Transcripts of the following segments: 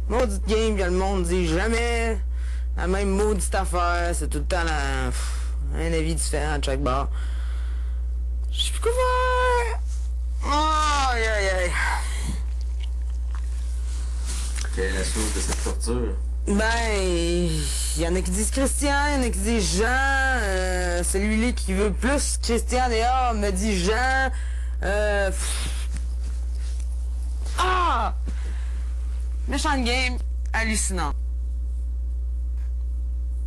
Maudite game que le monde dit jamais la même maudite affaire. C'est tout le temps un avis différent à chaque bar. Je sais plus quoi faire. Aïe aïe aïe. Quelle est la source de cette torture? Ben, il y en a qui disent Christian, il y en a qui disent Jean. Celui-là qui veut plus Christian dehors me dit Jean. Ah! Méchant game, hallucinant.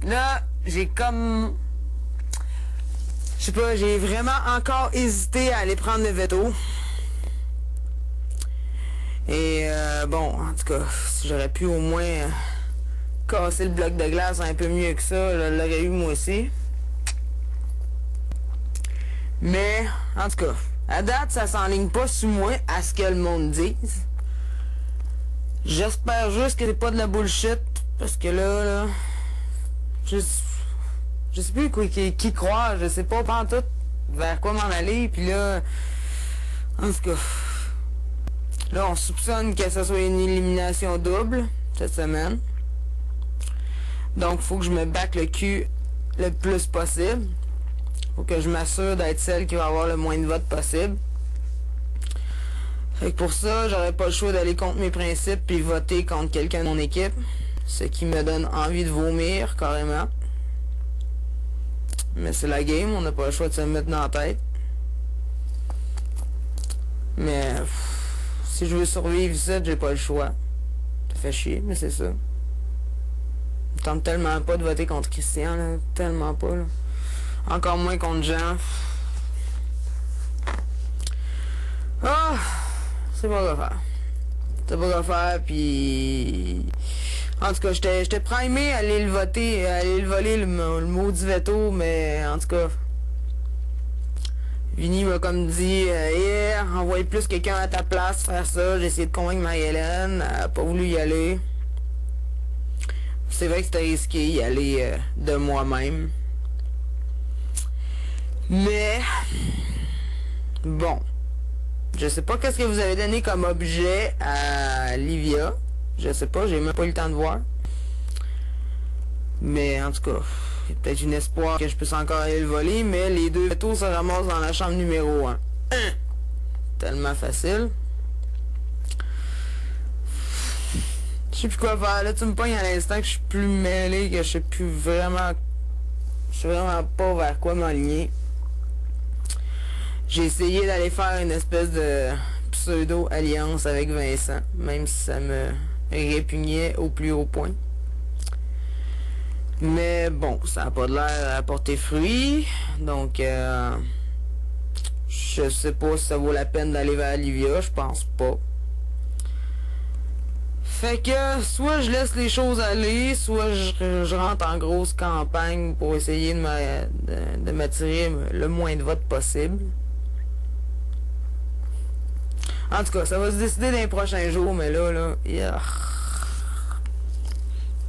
Là, j'ai comme... Je sais pas, j'ai vraiment encore hésité à aller prendre le veto. Et bon, en tout cas, si j'aurais pu au moins casser le bloc de glace un peu mieux que ça, je l'aurais eu moi aussi. Mais, en tout cas, à date, ça s'enligne pas sur moi, à ce que le monde dise. J'espère juste que c'est pas de la bullshit, parce que là, je sais plus qui croire, je sais pas pantoute vers quoi m'en aller, puis là, en tout cas, là, on soupçonne que ce soit une élimination double, cette semaine. Donc, faut que je me batte le cul le plus possible. Faut que je m'assure d'être celle qui va avoir le moins de votes possible. Fait que pour ça, j'aurais pas le choix d'aller contre mes principes puis voter contre quelqu'un de mon équipe. Ce qui me donne envie de vomir, carrément. Mais c'est la game, on n'a pas le choix de se mettre dans la tête. Mais si je veux survivre ça, j'ai pas le choix. Ça fait chier, mais c'est ça. Je me tente tellement pas de voter contre Christian, là. Tellement pas, là. Encore moins contre Jean. Ah! C'est pas quoi faire. C'est pas quoi faire, puis... En tout cas, j'étais primé à aller le voter, à aller le voler, le maudit veto, mais en tout cas... Vinny m'a comme dit, hier, envoyer plus quelqu'un à ta place faire ça. J'ai essayé de convaincre Marie-Hélène, elle a pas voulu y aller. C'est vrai que c'était risqué y aller de moi-même. Mais... Bon. Je sais pas qu'est-ce que vous avez donné comme objet à Livia. Je sais pas, j'ai même pas eu le temps de voir. Mais en tout cas, il y a peut-être un espoir que je puisse encore aller le voler, mais les deux vetos se ramassent dans la chambre numéro 1. Tellement facile. Je sais plus quoi faire. Là, tu me pognes à l'instant que je suis plus mêlé, que je sais plus vraiment... Je sais vraiment pas vers quoi m'aligner. J'ai essayé d'aller faire une espèce de pseudo-alliance avec Vincent, même si ça me répugnait au plus haut point. Mais bon, ça n'a pas de l'air à porter fruit, donc je sais pas si ça vaut la peine d'aller vers Livia, je pense pas. Fait que soit je laisse les choses aller, soit je rentre en grosse campagne pour essayer de m'attirer le moins de votes possible. En tout cas, ça va se décider dans les prochains jours, mais là, yeah.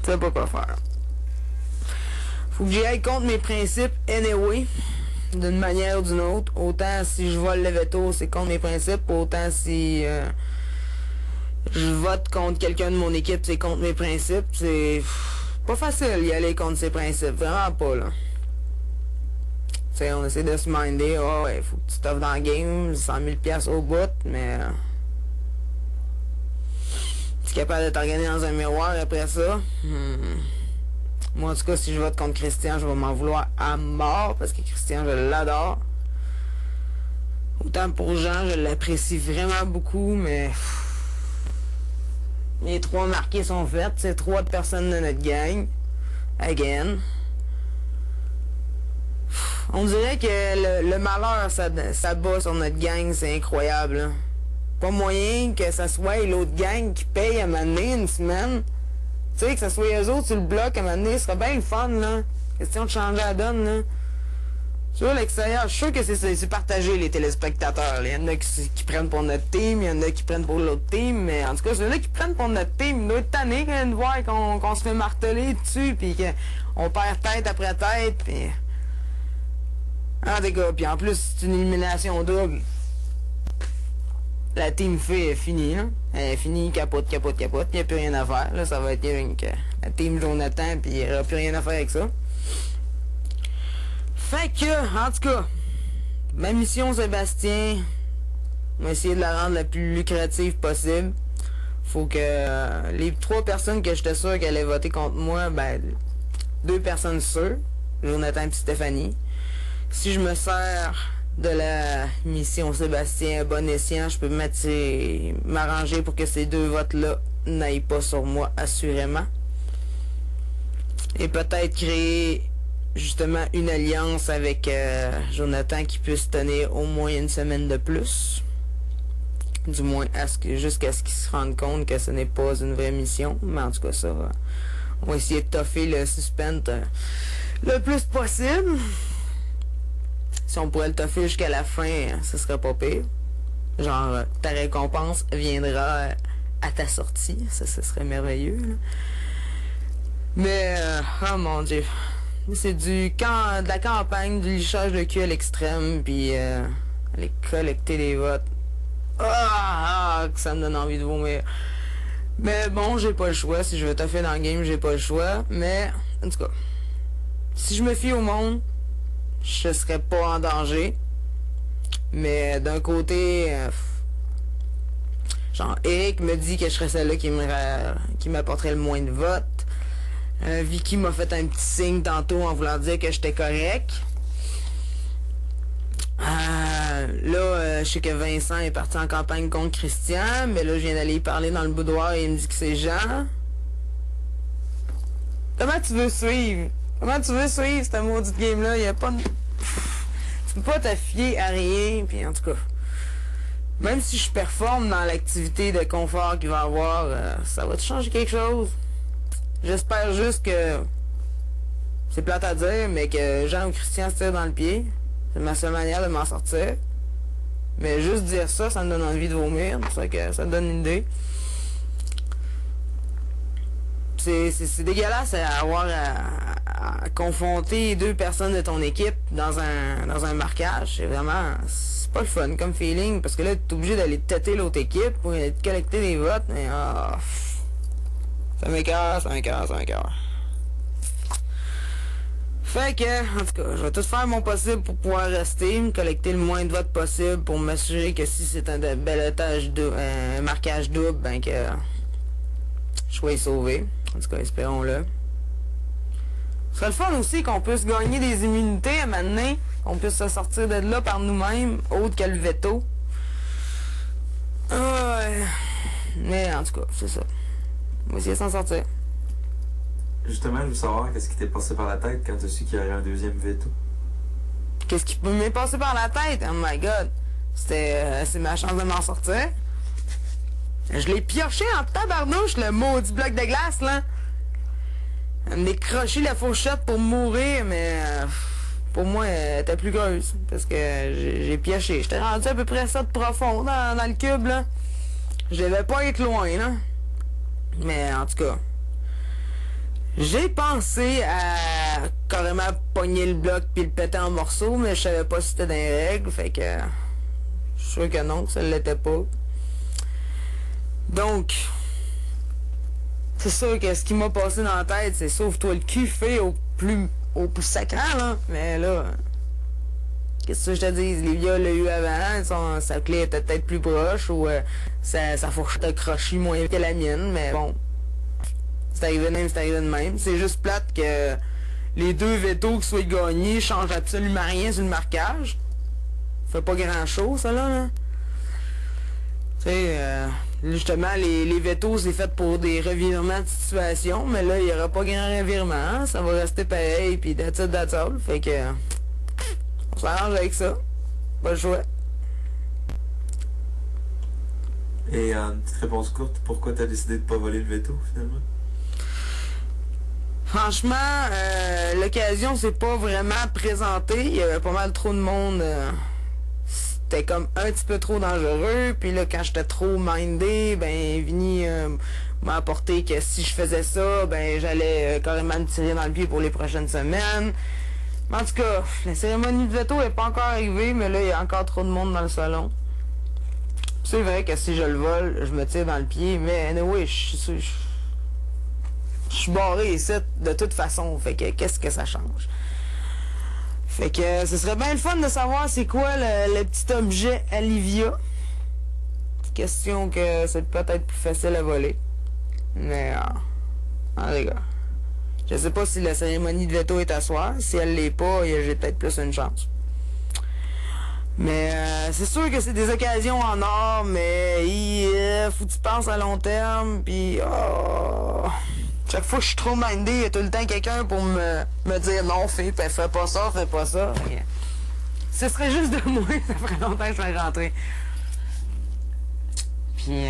Je sais pas quoi faire. Faut que j'y aille contre mes principes anyway, d'une manière ou d'une autre. Autant si je vole le veto, c'est contre mes principes, autant si je vote contre quelqu'un de mon équipe, c'est contre mes principes. C'est pas facile d'y aller contre ses principes, vraiment pas, là. Tu sais, on essaie de se minder, oh ouais, faut que tu t'offres dans le game, 100 000$ au bout, mais... tu es capable de t'organiser dans un miroir après ça. Moi, en tout cas, si je vote contre Christian, je vais m'en vouloir à mort, parce que Christian, je l'adore. Autant pour Jean, je l'apprécie vraiment beaucoup, mais... les 3 marqués sont faits, c'est 3 personnes de notre gang. Again. On dirait que le malheur, ça bat sur notre gang, c'est incroyable. Là. Pas moyen que ça soit l'autre gang qui paye à m'amener une semaine. Tu sais, que ça soit eux autres sur le bloc à m'amener, ce serait bien le fun, là. Question de changer la donne, là. Sur l'extérieur, je suis sûr que c'est partagé, les téléspectateurs. Il y en a qui prennent pour notre team, il y en a qui prennent pour l'autre team, mais en tout cas, ceux-là qui prennent pour notre team, ils doivent être tannés quand de voir qu'on se fait marteler dessus, puis qu'on perd tête après tête, puis... Ah, des gars, puis en plus, c'est une élimination double. la team fée est finie, là. Elle est finie, capote. Il n'y a plus rien à faire. Là, ça va être la team Jonathan, puis il n'y aura plus rien à faire avec ça. Fait que, en tout cas, ma mission, Sébastien, on va essayer de la rendre la plus lucrative possible. Faut que les 3 personnes que j'étais sûr qu'elles allaient voter contre moi, ben, 2 personnes sûres, Jonathan et Stéphanie. Si je me sers de la mission Sébastien à bon escient, je peux m'arranger pour que ces 2 votes-là n'aillent pas sur moi, assurément. Et peut-être créer justement une alliance avec Jonathan qui puisse tenir au moins une semaine de plus. Du moins jusqu'à ce qu'il se rende compte que ce n'est pas une vraie mission. Mais en tout cas ça, on va essayer de toffer le suspense le plus possible. Si on pourrait le toffer jusqu'à la fin, ce serait pas pire. Genre, ta récompense viendra à ta sortie. Ça serait merveilleux, là. Mais, oh mon Dieu. C'est de la campagne, du lichage de cul à l'extrême, puis aller collecter des votes. Que ça me donne envie de vomir. Mais bon, j'ai pas le choix. Si je veux toffer dans le game, j'ai pas le choix. Mais, en tout cas, si je me fie au monde, je serais pas en danger. Mais d'un côté, genre, Eric me dit que je serais celle-là qui m'apporterait le moins de votes. Vicky m'a fait un petit signe tantôt en voulant dire que j'étais correct. Là, je sais que Vincent est parti en campagne contre Christian, mais là, je viens d'aller y parler dans le boudoir et il me dit que c'est Jean. Comment tu veux suivre? Comment tu veux suivre cette maudite game-là? Y a pas de... Tu peux pas te fier à rien, puis en tout cas... Même si je performe dans l'activité de confort qu'il va y avoir, ça va te changer quelque chose. J'espère juste que... C'est plate à dire, mais que Jean ou Christian se tirent dans le pied. C'est ma seule manière de m'en sortir. Mais juste dire ça, ça me donne envie de vomir. Ça me donne une idée. C'est dégueulasse à avoir à confronter 2 personnes de ton équipe dans un marquage. C'est vraiment... C'est pas le fun comme feeling. Parce que là, t'es obligé d'aller têter l'autre équipe pour aller collecter des votes. Mais ça m'écoeure. Fait que, en tout cas, je vais tout faire mon possible pour pouvoir rester, me collecter le moins de votes possible pour m'assurer que si c'est un balotage un marquage double, ben que je sois sauvé. En tout cas, espérons-le. Ce serait le fun aussi qu'on puisse gagner des immunités à maintenant, qu'on puisse se sortir de là par nous-mêmes, autre que le veto. Mais en tout cas, c'est ça. On va essayer de s'en sortir. Justement, je veux savoir qu'est-ce qui t'est passé par la tête quand tu as su qu'il y aurait un 2e veto. Qu'est-ce qui m'est passé par la tête? Oh my god. C'est ma chance de m'en sortir. Je l'ai pioché en tabarnouche, le maudit bloc de glace, là. Elle me décroché la fourchette pour mourir, mais pour moi, elle était plus grosse. Parce que j'ai pioché. J'étais rendu à peu près ça de profond dans le cube, là. Je devais pas être loin, là. Mais en tout cas... J'ai pensé à carrément pogner le bloc puis le péter en morceaux, mais je savais pas si c'était dans les règles, fait que je suis sûr que non, que ça ne l'était pas. Donc, c'est sûr que ce qui m'a passé dans la tête, c'est sauve-toi le cul, fait au plus sacrant, là. Mais là, qu'est-ce que je te dis? Livia l'a eu avant, sa clé était peut-être plus proche, ou sa fourchette a croché moins que la mienne, mais bon. C'est arrivé de même. C'est juste plate que les 2 vétos qui soient gagnés changent absolument rien sur le marquage. Ça fait pas grand chose, ça là. Tu sais, justement, les vétos, c'est fait pour des revirements de situation, mais là, il y aura pas grand revirement. Hein? Ça va rester pareil, puis that's all. Fait que, on s'arrange avec ça. Pas le choix. Et une petite réponse courte, pourquoi t'as décidé de pas voler le veto, finalement? Franchement, l'occasion s'est pas vraiment présentée. Il y avait pas mal trop de monde. C'était comme un petit peu trop dangereux. Puis là, quand j'étais trop mindé, ben Vinny m'a apporté que si je faisais ça, ben j'allais carrément me tirer dans le pied pour les prochaines semaines. Mais en tout cas, la cérémonie de veto n'est pas encore arrivée, mais là, il y a encore trop de monde dans le salon. C'est vrai que si je le vole, je me tire dans le pied, mais anyway, je suis barré ici de toute façon. Fait que qu'est-ce que ça change? Fait que ce serait bien le fun de savoir c'est quoi le petit objet Alivia. Question que c'est peut-être plus facile à voler. Mais les gars. Je sais pas si la cérémonie de veto est à soir. Si elle l'est pas, j'ai peut-être plus une chance. Mais c'est sûr que c'est des occasions en or, mais faut que tu penses à long terme, puis chaque fois que je suis trop mindé, il y a tout le temps quelqu'un pour me dire non, fais pas ça, fais pas ça. Ce serait juste de moi, ça ferait longtemps que je serais rentré. Puis